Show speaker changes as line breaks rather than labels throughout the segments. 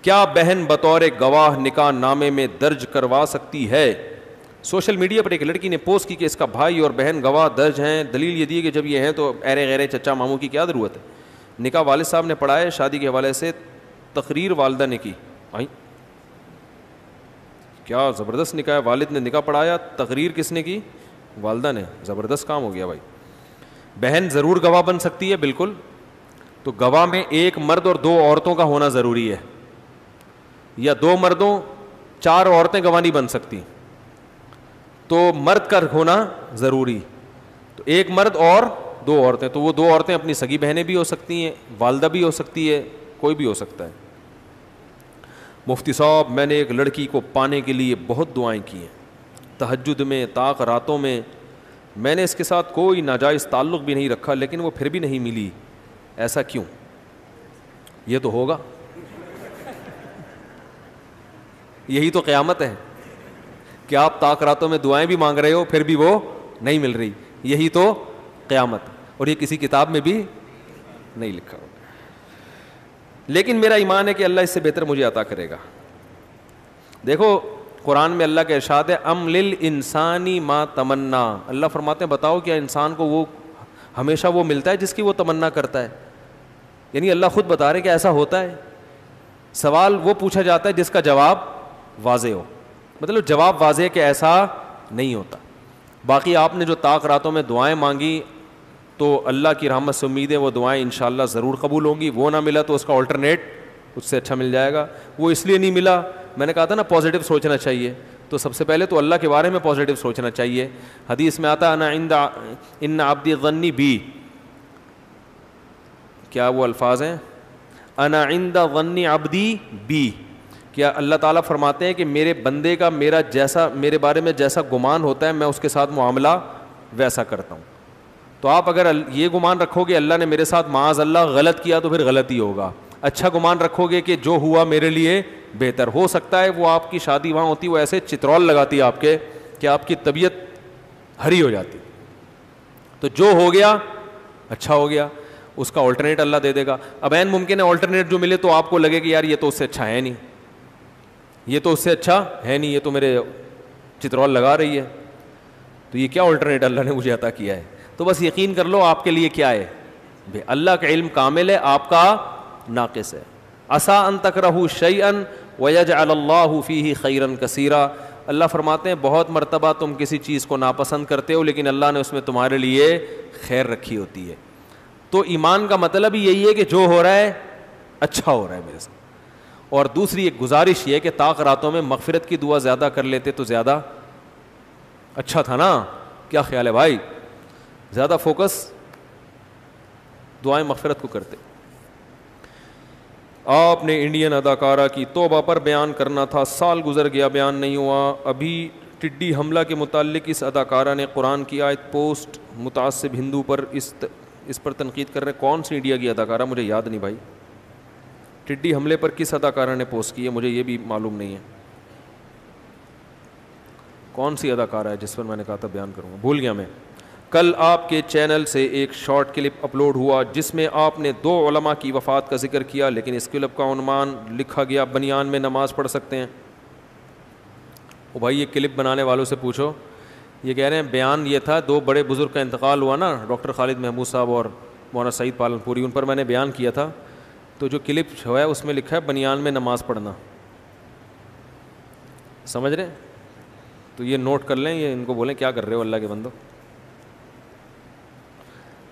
کیا بہن بطور گواہ نکاح نامے میں درج کروا سکتی ہے؟ سوشل میڈیا پر ایک لڑکی نے پوسٹ کی کہ اس کا بھائی اور بہن گواہ درج ہیں. دلیل یہ دی کہ جب یہ ہیں تو ایرے غیرے چچا ماموں کی کیا ضرورت ہے. نکاح والد صاحب نے پڑھایا, شادی کے حوالے سے تقریر والدہ نے کی. کیا زبردست نکاح ہے, والد نے نکاح پڑھایا, تقریر کس نے کی؟ والدہ نے. زبردست کام ہو گیا بھائی. بہن ضرور گواہ بن سکتی ہے, بالکل. تو گواہ میں ایک مرد اور 2 عورتوں کا ہونا ضروری ہے, یا 2 مردوں 4 عورتیں گواہ نہیں بن سکتی, تو مرد کا ہونا ضروری. تو ایک مرد اور 2 عورتیں, تو وہ 2 عورتیں اپنی سگی بہنیں بھی ہو سکتی ہیں, والدہ بھی ہو سکتی ہے, کوئی بھی ہو سکتا ہے. مفتی صاحب میں نے ایک لڑکی کو پانے کے لیے بہت دعائیں کی ہیں, تہجد میں, طاق راتوں میں. میں نے اس کے ساتھ کوئی ناجائز تعلق بھی نہیں رکھا, لیکن وہ پھر بھی نہیں ملی. ایسا کیوں؟ یہ تو ہوگا, یہی تو قیامت ہے کہ آپ طاق راتوں میں دعائیں بھی مانگ رہے ہو پھر بھی وہ نہیں مل رہی. یہی تو قیامت, اور یہ کسی کتاب میں بھی نہیں لکھا ہو. لیکن میرا ایمان ہے کہ اللہ اس سے بہتر مجھے عطا کرے گا. دیکھو قرآن میں اللہ کا ارشاد ہے, ام للانسانی ما تمنا. اللہ فرماتے ہیں بتاؤ کیا انسان کو وہ ہمیشہ وہ ملتا ہے جس کی وہ تمنا کرتا ہے؟ یعنی اللہ خود بتا رہے کہ ایسا ہوتا ہے. سوال وہ پوچھا جاتا ہے جس کا جواب واضح ہو, مطلب جواب واضح ہے کہ ایسا نہیں ہوتا. باقی آپ نے جو طاق راتوں میں دعائیں مانگی تو اللہ کی رحمت سے امید ہے وہ دعائیں انشاءاللہ ضرور قبول ہوں گی. وہ نہ ملا تو اس کا آلٹرنیٹ اس سے اچھا مل جائے گا. وہ اس لیے نہیں ملا, میں نے کہا تھا نا پازیٹیو سوچنا چاہیے, تو سب سے پہلے تو اللہ کے بارے میں پازیٹیو سوچنا چاہیے. حدیث میں آتا ان عبدی ظنی بی, کیا وہ الفاظ ہیں؟ انا عند ظن عبدی بی. کیا اللہ تعالیٰ فرماتے ہیں کہ میرے بندے کا میرے بارے میں جیسا گمان ہوتا ہے میں اس کے ساتھ معاملہ ویسا کرتا ہوں. تو آپ اگر یہ گمان رکھو گے اللہ نے میرے ساتھ معاذ اللہ غلط کیا تو پھر غلط ہی ہوگا. اچھا گمان رکھو گے کہ جو ہوا میرے لیے بہتر. ہو سکتا ہے وہ آپ کی شادی وہاں ہوتی وہ ایسے چترول لگاتی آپ کے کہ آپ کی طبیعت ہری ہو جاتی. تو جو ہو گیا اچھا ہو گیا, اس کا آلٹرنیٹ اللہ دے دے گا. اب عین ممکن ہے آلٹرنیٹ جو ملے تو آپ کو لگے کہ یار یہ تو اس سے اچھا ہے نہیں, یہ تو اس سے اچھا ہے نہیں, یہ تو میرے چترول لگا رہی ہے, تو یہ کیا آلٹرنیٹ اللہ نے مجھے عطا کیا ہے. تو بس یقین کر لو آپ کے لیے کیا ہے, اللہ کا علم کامل ہے, آپ کا ناقص ہے. عسیٰ ان تکرہوا شیئا ویجعل اللہ فیہ خیرا کثیرا. اللہ فرماتے ہیں بہت مرتبہ تم کسی چیز کو ناپسند کرتے ہو لیکن اللہ نے اس میں تمہارے لیے خیر رکھی ہوتی ہے. تو ایمان کا مطلب ہی یہی ہے کہ جو ہو رہا ہے اچھا ہو رہا ہے میرے ساتھ. اور دوسری ایک گزارش یہ ہے کہ طاق راتوں میں مغفرت کی دعا زیادہ کر لیتے تو زیادہ اچھا تھا نا. کیا خیال ہے بھائی؟ زیادہ فوکس دعائیں مغفرت کو کرتے. آپ نے انڈین اداکارہ کی توبہ پر بیان کرنا تھا, سال گزر گیا بیان نہیں ہوا. ابھی ٹڈی حملہ کے متعلق اس اداکارہ نے قرآن کی آیت پوسٹ, متعصب ہندو پر اس پر تنقید کر رہے ہیں. کون سی انڈیا کی اداکارہ مجھے یاد نہیں بھائی. ٹڈی حملے پر کس اداکارہ نے پوسٹ کی ہے مجھے یہ بھی معلوم نہیں ہے. کون سی اداکارہ ہے جس پر میں نے کہا تھا بیان کروں گا, بھول گیا میں. کل آپ کے چینل سے ایک شارٹ کلپ اپلوڈ ہوا جس میں آپ نے 2 علماء کی وفات کا ذکر کیا, لیکن اس کلپ کا عنوان لکھا گیا بنیان میں نماز پڑھ سکتے ہیں. او بھائی یہ کلپ بنانے والوں سے پوچھو, یہ کہہ رہے ہیں بیان یہ تھا 2 بڑے بزرگ کا انتقال ہوا نا, ڈاکٹر خالد محمود صاحب اور مولانا سعید پالن پوری, ان پر میں نے بیان کیا تھا. تو جو کلپ جو ہے اس میں لکھا ہے بنیان میں نماز پڑھنا. سمجھ رہے ہیں؟ تو یہ نوٹ کر لیں, یہ ان کو بولیں کیا کر رہے ہو اللہ کے بندو.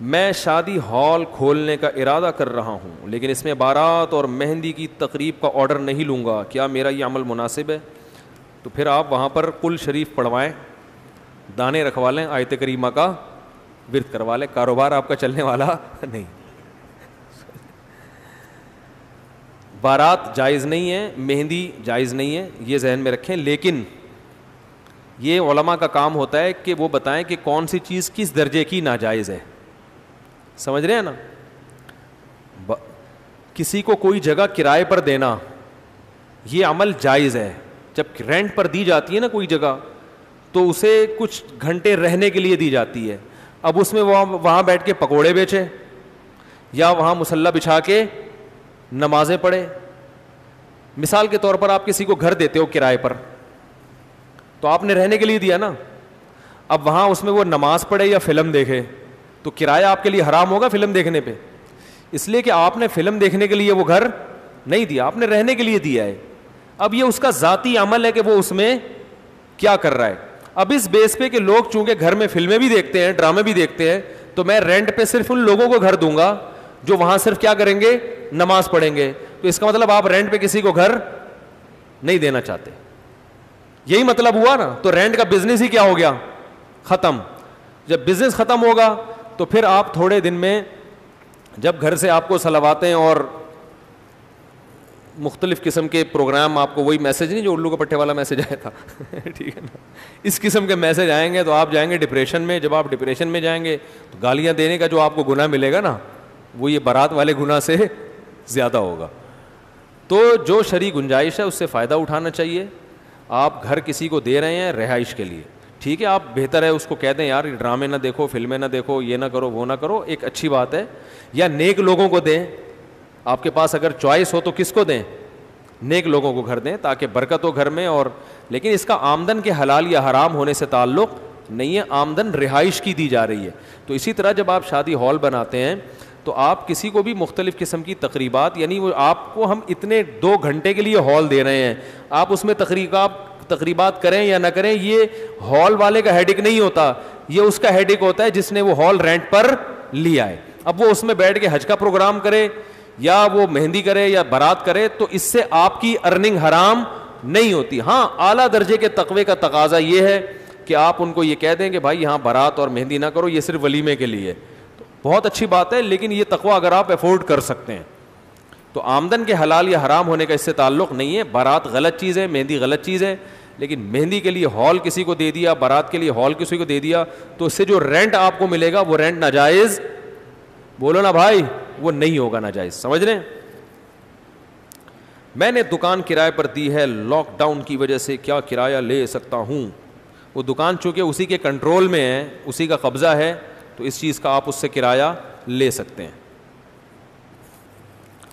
میں شادی ہال کھولنے کا ارادہ کر رہا ہوں لیکن اس میں بارات اور مہندی کی تقریب کا آرڈر نہیں لوں گا, کیا میرا یہ عمل مناسب ہے؟ تو پھر آپ وہاں پر قل شریف پڑھوائیں, دانے رکھوا لیں, آیت کریمہ کا ورد کروا لیں, کاروبار آپ کا چلنے والا نہیں. بارات جائز نہیں ہے, مہندی جائز نہیں ہے, یہ ذہن میں رکھیں. لیکن یہ علماء کا کام ہوتا ہے کہ وہ بتائیں کہ کون سی چیز کس درجے کی ناجائز ہے. سمجھ رہے ہیں نا؟ کسی کو کوئی جگہ کرائے پر دینا یہ عمل جائز ہے. جب رینٹ پر دی جاتی ہے نا کوئی جگہ تو اسے کچھ گھنٹے رہنے کے لیے دی جاتی ہے. اب اس میں وہاں بیٹھ کے پکوڑے بیچے یا وہاں مصلی بچھا کے نمازیں پڑھے, مثال کے طور پر آپ کسی کو گھر دیتے ہو کرائے پر, تو آپ نے رہنے کے لیے دیا نا, اب وہاں اس میں وہ نماز پڑھے یا فلم دیکھے تو کرایہ آپ کے لیے حرام ہوگا فلم دیکھنے پہ, اس لیے کہ آپ نے فلم دیکھنے کے لیے وہ گھر نہیں دیا, آپ نے رہنے کے لیے دیا ہے. اب یہ اس کا ذاتی عمل ہے کہ وہ اس میں کیا کر رہا ہے. اب اس بیس پہ کہ لوگ چونکہ گھر میں فلمیں بھی دیکھتے ہیں, ڈرامے بھی دیکھتے ہیں, تو میں رینٹ پہ صرف ان لوگوں کو گھر دوں گا جو وہاں صرف کیا کریں گے, نماز پڑھیں گے. تو اس کا مطلب آپ رینٹ پہ کسی کو گھر نہیں دینا چاہتے, یہی مطلب ہوا نا. تو رینٹ کا بزنس ہی کیا ہو گیا, ختم. جب بزنس ختم ہوگا تو پھر آپ تھوڑے دن میں جب گھر سے آپ کو صلواتیں اور مختلف قسم کے پروگرام, آپ کو وہی میسج نہیں جو الو کے پٹھے والا میسج آیا تھا ٹھیک ہے نا, اس قسم کے میسج آئیں گے تو آپ جائیں گے ڈپریشن میں. جب آپ ڈپریشن میں جائیں گے تو گالیاں دینے کا جو آپ کو گناہ ملے گا نا, وہ یہ بارات والے گناہ سے زیادہ ہوگا. تو جو شرعی گنجائش ہے اس سے فائدہ اٹھانا چاہیے. آپ گھر کسی کو دے رہے ہیں رہائش کے لیے, ٹھیک ہے, آپ بہتر ہے اس کو کہہ دیں یار ڈرامے نہ دیکھو, فلمیں نہ دیکھو, یہ نہ کرو, وہ نہ کرو, ایک اچھی بات ہے. یا نیک لوگوں کو دیں, آپ کے پاس اگر چوائس ہو تو کس کو دیں, نیک لوگوں کو گھر دیں تاکہ برکت ہو گھر میں. اور لیکن اس کا آمدن کے حلال یا حرام ہونے سے تعلق نہیں ہے, آمدن رہائش کی دی جا رہی ہے. تو اسی طرح جب آپ شادی ہال بناتے ہیں تو آپ کسی کو بھی مختلف قسم کی تقریبات, یعنی وہ آپ کو ہم اتنے 2 گھنٹے کے لیے ہال دے رہے ہیں, آپ اس میں تقریبات کریں یا نہ کریں, یہ ہال والے کا ہیڈک نہیں ہوتا, یہ اس کا ہیڈک ہوتا ہے جس نے وہ ہال رینٹ پر لیا ہے. اب وہ اس میں بیٹھ کے حج کا پروگرام کرے یا وہ مہندی کرے یا بارات کرے تو اس سے آپ کی ارننگ حرام نہیں ہوتی. ہاں اعلیٰ درجے کے تقوی کا تقاضا یہ ہے کہ آپ ان کو یہ کہہ دیں کہ بھائی یہاں بارات اور مہندی نہ کرو, یہ صرف ولیمے کے لیے. تو بہت اچھی بات ہے, لیکن یہ تقوی اگر آپ افورڈ کر سکتے ہیں تو آمدن کے حلال یا حرام ہونے کا اس سے تعلق نہیں ہے. بارات غلط چیز ہے, مہندی غلط چیز ہے, لیکن مہندی کے لیے ہال کسی کو دے دیا, بارات کے لیے ہال کسی کو دے دیا, تو اس سے جو رینٹ آپ کو ملے گا وہ رینٹ ناجائز, بولو نا بھائی, وہ نہیں ہوگا ناجائز. سمجھ رہے ہیں؟ میں نے دکان کرائے پر دی ہے, لاک ڈاؤن کی وجہ سے کیا کرایہ لے سکتا ہوں؟ وہ دکان چونکہ اسی کے کنٹرول میں ہے, اسی کا قبضہ ہے, تو اس چیز کا آپ اس سے کرایہ لے سکتے ہیں.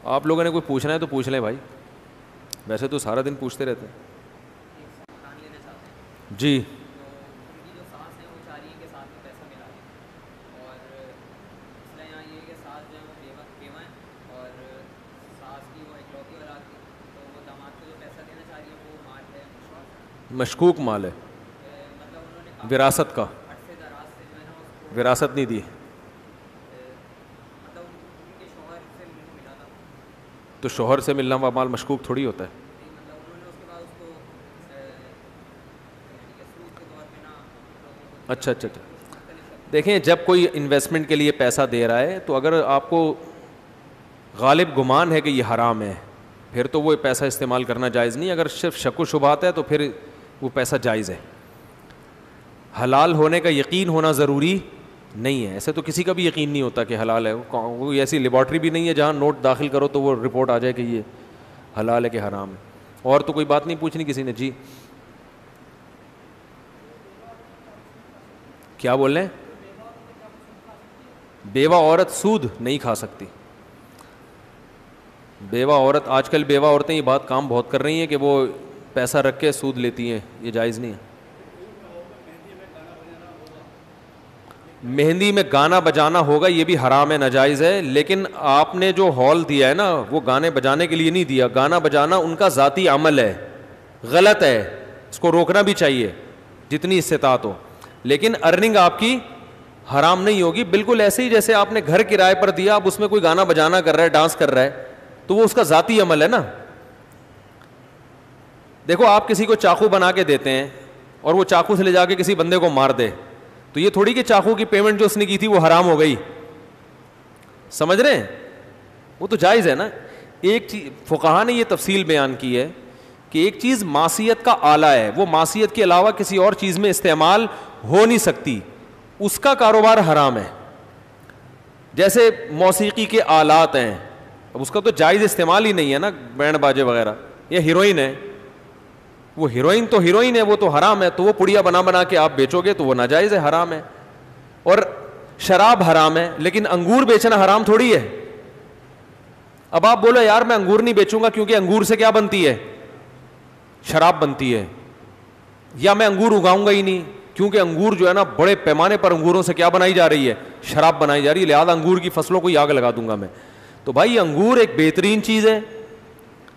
آپ لوگوں نے کوئی پوچھنا ہے تو پوچھ لیں بھائی, ویسے تو سارا دن پوچھتے رہتے ہیں. جی مشکوک مال ہے, وراثت کا, وراثت نہیں دی تو شوہر سے ملنا ہوا مال مشکوک تھوڑی ہوتا ہے. اچھا اچھا اچھا, دیکھیں جب کوئی انویسٹمنٹ کے لیے پیسہ دے رہا ہے تو اگر آپ کو غالب گمان ہے کہ یہ حرام ہے پھر تو وہ پیسہ استعمال کرنا جائز نہیں. اگر صرف شک و شبہات ہے تو پھر وہ پیسہ جائز ہے. حلال ہونے کا یقین ہونا ضروری نہیں ہے, ایسے تو کسی کا بھی یقین نہیں ہوتا کہ حلال ہے. وہ ایسی لیبارٹری بھی نہیں ہے جہاں نوٹ داخل کرو تو وہ رپورٹ آ جائے کہ یہ حلال ہے کہ حرام ہے. اور تو کوئی بات نہیں پوچھنی کسی نے؟ جی کیا بول رہے ہیں؟ بیوہ عورت سود نہیں کھا سکتی. بیوہ عورت, آج کل بیوہ عورتیں یہ بات کام بہت کر رہی ہیں کہ وہ پیسہ رکھ کے سود لیتی ہیں, یہ جائز نہیں ہے. مہندی میں گانا بجانا ہوگا, یہ بھی حرام ہے, ناجائز ہے. لیکن آپ نے جو ہال دیا ہے نا وہ گانے بجانے کے لیے نہیں دیا. گانا بجانا ان کا ذاتی عمل ہے, غلط ہے, اس کو روکنا بھی چاہیے جتنی استطاعت ہو, لیکن ارننگ آپ کی حرام نہیں ہوگی. بالکل ایسے ہی جیسے آپ نے گھر کرائے پر دیا, اب اس میں کوئی گانا بجانا کر رہا ہے, ڈانس کر رہا ہے, تو وہ اس کا ذاتی عمل ہے نا. دیکھو آپ کسی کو چاقو بنا کے دیتے ہیں اور وہ چاقو سے لے جا کے کسی بندے کو مار دے, تو یہ تھوڑی کہ چاقو کی پیمنٹ جو اس نے کی تھی وہ حرام ہو گئی. سمجھ رہے ہیں؟ وہ تو جائز ہے نا. ایک چیز فقہا نے یہ تفصیل بیان کی ہے کہ ایک چیز معصیت کا آلہ ہے, وہ معصیت کے علاوہ کسی اور چیز میں استعمال ہو نہیں سکتی, اس کا کاروبار حرام ہے. جیسے موسیقی کے آلات ہیں, اب اس کا تو جائز استعمال ہی نہیں ہے نا, بینڈ باجے وغیرہ. یہ ہیروئن ہے, وہ ہیروئن تو ہیروئن ہے, وہ تو حرام ہے. تو وہ پڑیا بنا بنا کے آپ بیچو گے تو وہ ناجائز ہے, حرام ہے. اور شراب حرام ہے, لیکن انگور بیچنا حرام تھوڑی ہے. اب آپ بولو یار میں انگور نہیں بیچوں گا کیونکہ انگور سے کیا بنتی ہے؟ شراب بنتی ہے. یا میں انگور اگاؤں گا ہی نہیں کیونکہ انگور جو ہے نا بڑے پیمانے پر انگوروں سے کیا بنائی جا رہی ہے؟ شراب بنائی جا رہی ہے, لہٰذا انگور کی فصلوں کو آگ لگا دوں گا میں. تو بھائی انگور ایک بہترین چیز ہے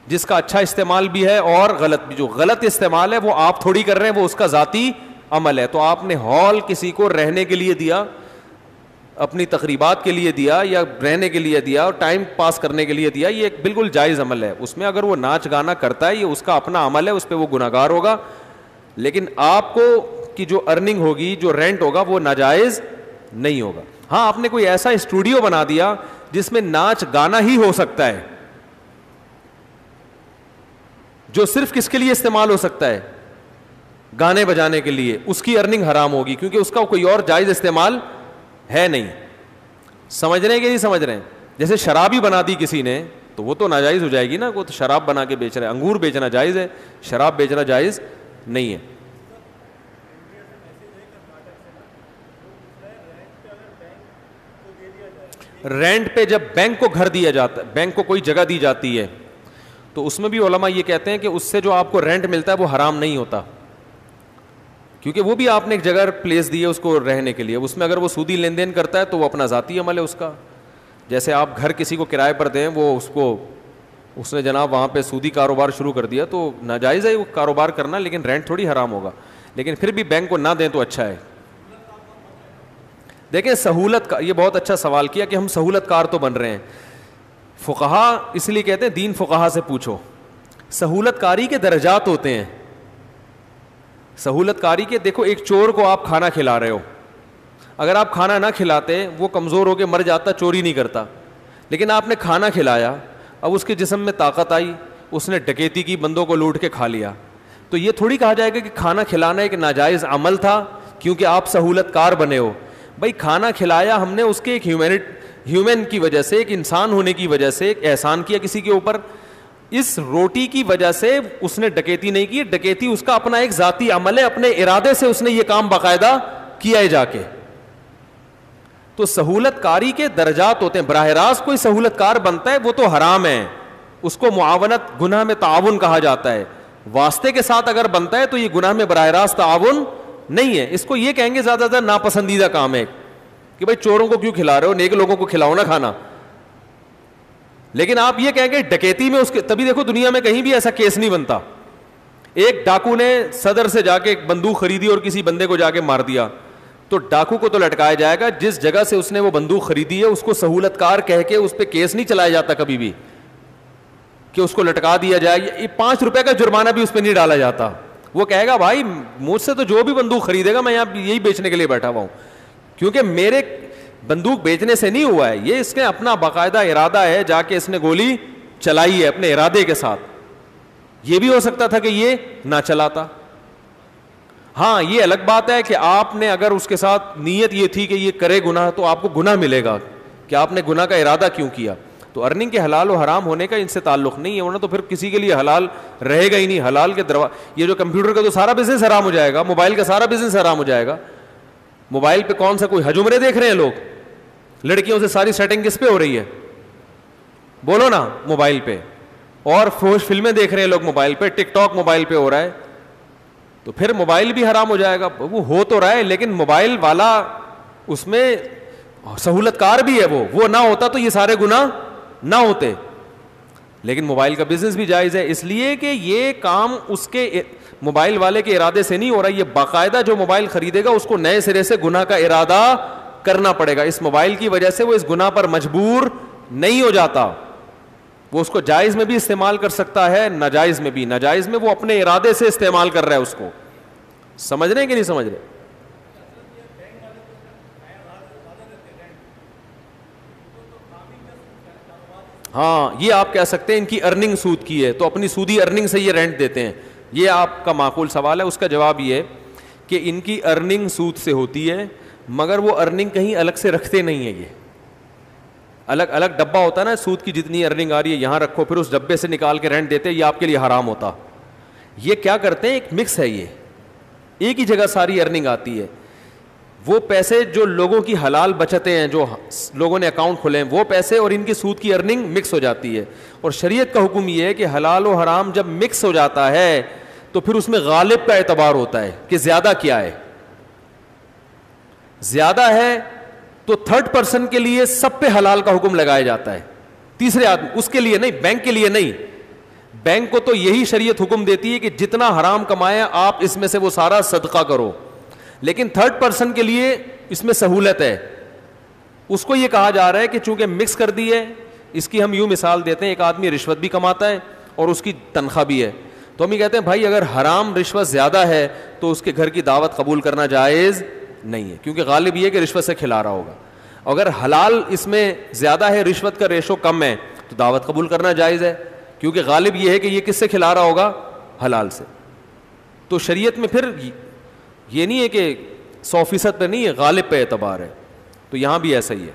جس کا اچھا استعمال بھی ہے اور غلط بھی. جو غلط استعمال ہے وہ آپ تھوڑی کر رہے ہیں, وہ اس کا ذاتی عمل ہے. تو آپ نے ہال کسی کو رہنے کے لیے دیا, اپنی تقریبات کے لیے دیا, یا رہنے کے لیے دیا اور ٹائم پاس کرنے کے لیے دیا, یہ ایک بالکل جائز عمل ہے. اس میں اگر وہ ناچ گانا کرتا ہے یہ اس کا اپنا عمل ہے, اس پہ وہ گناہگار ہوگا. لیکن آپ کو کی جو ارننگ ہوگی, جو رینٹ ہوگا, وہ ناجائز نہیں ہوگا. ہاں آپ نے کوئی ایسا اسٹوڈیو بنا دیا جس میں ناچ گانا ہی ہو سکتا ہے, جو صرف کس کے لیے استعمال ہو سکتا ہے؟ گانے بجانے کے لیے, اس کی ارننگ حرام ہوگی کیونکہ اس کا کوئی اور جائز استعمال ہے نہیں. سمجھ رہے ہیں کہ نہیں سمجھ رہے ہیں؟ جیسے شراب ہی بنا دی کسی نے تو وہ تو ناجائز ہو جائے گی نا, وہ تو شراب بنا کے بیچ رہے ہیں. انگور بیچنا جائز ہے, شراب بیچنا جائز نہیں ہے. رینٹ پہ جب بینک کو گھر دیا جاتا ہے, بینک کو کوئی جگہ دی جاتی ہے, تو اس میں بھی علماء یہ کہتے ہیں کہ اس سے جو آپ کو رینٹ ملتا ہے وہ حرام نہیں ہوتا, کیونکہ وہ بھی آپ نے ایک جگہ پلیس دی ہے اس کو رہنے کے لیے. اس میں اگر وہ سودی لین دین کرتا ہے تو وہ اپنا ذاتی عمل ہے اس کا. جیسے آپ گھر کسی کو کرائے پر دیں, وہ اس نے جناب وہاں پہ سودی کاروبار شروع کر دیا تو ناجائز ہے وہ کاروبار کرنا, لیکن رینٹ تھوڑی حرام ہوگا. لیکن پھر بھی بینک کو نہ دیں تو اچھا ہے. دیکھیں سہولت کا, یہ بہت اچھا سوال کیا کہ ہم سہولت کار تو بن رہے ہیں. فقہا اس لیے کہتے ہیں دین فقہا سے پوچھو. سہولت کاری کے درجات ہوتے ہیں. سہولت کاری کے دیکھو, ایک چور کو آپ کھانا کھلا رہے ہو, اگر آپ کھانا نہ کھلاتے وہ کمزور ہو کے مر جاتا, چوری نہیں کرتا. لیکن آپ نے کھانا کھلایا, اب اس کے جسم میں طاقت آئی, اس نے ڈکیتی کی, بندوں کو لوٹ کے کھا لیا. تو یہ تھوڑی کہا جائے گا کہ کھانا کھلانا ایک ناجائز عمل تھا کیونکہ آپ سہولت کار بنے ہو. بھائی کھانا کھلایا ہم نے اس کے ایک ہیومن کی وجہ سے, ایک انسان ہونے کی وجہ سے ایک احسان کیا کسی کے اوپر. اس روٹی کی وجہ سے اس نے ڈکیتی نہیں کی, ڈکیتی اس کا اپنا ایک ذاتی عمل ہے, اپنے ارادے سے اس نے یہ کام باقاعدہ کیا ہے جا کے. تو سہولت کاری کے درجات ہوتے ہیں. براہ راست کوئی سہولت کار بنتا ہے وہ تو حرام ہے, اس کو معاونت, گناہ میں تعاون کہا جاتا ہے. واسطے کے ساتھ اگر بنتا ہے تو یہ گناہ میں براہ راست تعاون نہیں ہے. اس کو یہ کہیں گے زیادہ تر ناپسندیدہ کام ہے کہ بھائی چوروں کو کیوں کھلا رہے ہو, نیک لوگوں کو کھلاؤ نا کھانا. لیکن آپ یہ کہیں گے ڈکیتی میں اس کے, تبھی دیکھو دنیا میں کہیں بھی ایسا کیس نہیں بنتا. ایک ڈاکو نے صدر سے جا کے ایک بندوق خریدی اور کسی بندے کو جا کے مار دیا, تو ڈاکو کو تو لٹکایا جائے گا. جس جگہ سے اس نے وہ بندوق خریدی ہے اس کو سہولت کار کہہ کے اس پہ کیس نہیں چلایا جاتا کبھی بھی کہ اس کو لٹکا دیا جائے. 5 روپے کا جرمانہ بھی اس پہ نہیں ڈالا جاتا. وہ کہے گا بھائی مجھ سے تو جو بھی بندوق خریدے گا میں یہاں یہی بیچنے کے لیے بیٹھا ہوا ہوں, کیونکہ میرے بندوق بیچنے سے نہیں ہوا ہے, یہ اس کے اپنا باقاعدہ ارادہ ہے, جا کے اس نے گولی چلائی ہے اپنے ارادے کے ساتھ. یہ بھی ہو سکتا تھا کہ یہ نہ چلاتا. ہاں یہ الگ بات ہے کہ آپ نے اگر اس کے ساتھ نیت یہ تھی کہ یہ کرے گناہ تو آپ کو گناہ ملے گا کہ آپ نے گناہ کا ارادہ کیوں کیا. تو ارننگ کے حلال و حرام ہونے کا ان سے تعلق نہیں ہے, ورنہ تو پھر کسی کے لیے حلال رہے گا ہی نہیں. حلال کے یہ جو کمپیوٹر کا تو سارا بزنس حرام ہو جائے گا, موبائل کا سارا بزنس حرام ہو جائے گا. موبائل پہ کون سا کوئی ہجومرے دیکھ رہے ہیں لوگ, لڑکیوں سے ساری سیٹنگ کس پہ ہو رہی ہے بولو نا, موبائل پہ. اور فوش فلمیں دیکھ رہے ہیں لوگ موبائل پہ, ٹک ٹاک موبائل پہ ہو رہا ہے, تو پھر موبائل بھی حرام ہو جائے گا. وہ ہو تو رہا ہے لیکن موبائل والا اس میں سہولت کار بھی ہے, وہ نہ ہوتا تو یہ سارے گناہ نہ ہوتے. لیکن موبائل کا بزنس بھی جائز ہے, اس لیے کہ یہ کام اس کے موبائل والے کے ارادے سے نہیں ہو رہا. یہ باقاعدہ جو موبائل خریدے گا اس کو نئے سرے سے گناہ کا ارادہ کرنا پڑے گا. اس موبائل کی وجہ سے وہ اس گناہ پر مجبور نہیں ہو جاتا. وہ اس کو جائز میں بھی استعمال کر سکتا ہے, ناجائز میں بھی. ناجائز میں وہ اپنے ارادے سے استعمال کر رہا ہے اس کو. سمجھ رہے ہیں کہ نہیں سمجھ رہے؟ ہاں یہ آپ کہہ سکتے ہیں ان کی ارننگ سود کی ہے, تو اپنی سودی ارننگ سے یہ رینٹ دیتے ہیں. یہ آپ کا معقول سوال ہے. اس کا جواب یہ ہے کہ ان کی ارننگ سود سے ہوتی ہے, مگر وہ ارننگ کہیں الگ سے رکھتے نہیں ہیں. یہ الگ الگ ڈبہ ہوتا ہے نا, سود کی جتنی ارننگ آ رہی ہے یہاں رکھو, پھر اس ڈبے سے نکال کے رینٹ دیتے, یہ آپ کے لیے حرام ہوتا. یہ کیا کرتے ہیں, ایک مکس ہے, یہ ایک ہی جگہ ساری ارننگ آتی ہے. وہ پیسے جو لوگوں کی حلال بچتیں ہیں, جو لوگوں نے اکاؤنٹ کھولے ہیں, وہ پیسے اور ان کی سود کی ارننگ مکس ہو جاتی ہے. اور شریعت کا حکم یہ ہے کہ حلال و حرام جب مکس ہو جاتا ہے تو پھر اس میں غالب کا اعتبار ہوتا ہے کہ زیادہ کیا ہے. زیادہ ہے تو تھرڈ پرسن کے لیے سب پہ حلال کا حکم لگایا جاتا ہے, تیسرے آدمی اس کے لیے نہیں, بینک کے لیے نہیں. بینک کو تو یہی شریعت حکم دیتی ہے کہ جتنا حرام کمائے آپ اس میں سے وہ سارا صدقہ کرو, لیکن تھرڈ پرسن کے لیے اس میں سہولت ہے. اس کو یہ کہا جا رہا ہے کہ چونکہ مکس کر دی ہے, اس کی ہم یوں مثال دیتے ہیں, ایک آدمی رشوت بھی کماتا ہے اور اس کی تنخواہ بھی ہے, تو ہم یہ کہتے ہیں بھائی اگر حرام رشوت زیادہ ہے تو اس کے گھر کی دعوت قبول کرنا جائز نہیں ہے, کیونکہ غالب یہ ہے کہ رشوت سے کھلا رہا ہوگا. اگر حلال اس میں زیادہ ہے, رشوت کا ریشو کم ہے, تو دعوت قبول کرنا جائز ہے, کیونکہ غالب یہ ہے کہ یہ کس سے کھلا رہا ہوگا, حلال سے. تو شریعت میں پھر یہ نہیں ہے کہ 100% پہ نہیں ہے, غالب پہ اعتبار ہے. تو یہاں بھی ایسا ہی ہے.